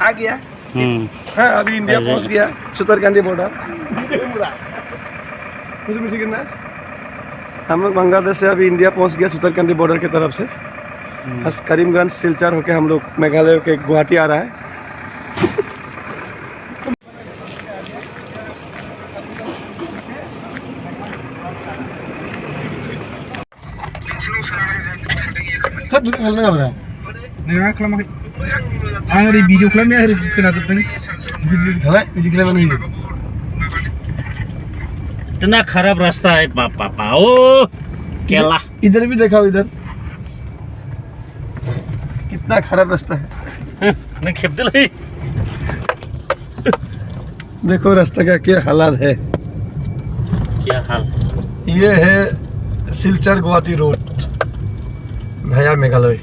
आ गया। हाँ अभी इंडिया पहुंच गया सुतरकांडी बॉर्डर। हम लोग बांग्लादेश से अभी इंडिया पहुंच गया सुतरकांडी बॉर्डर की तरफ से। करीमगंज सिलचर होके हम लोग मेघालय के गुवाहाटी आ रहा है। इतना खराब रास्ता है पापा। ओ केला इधर भी देखा, इधर कितना खराब रास्ता है। नहीं खेप दिलाई। देखो रास्ता का क्या हालात है। क्या हाल? ये है सिलचर गुवाहाटी रोड भाया मेघालय।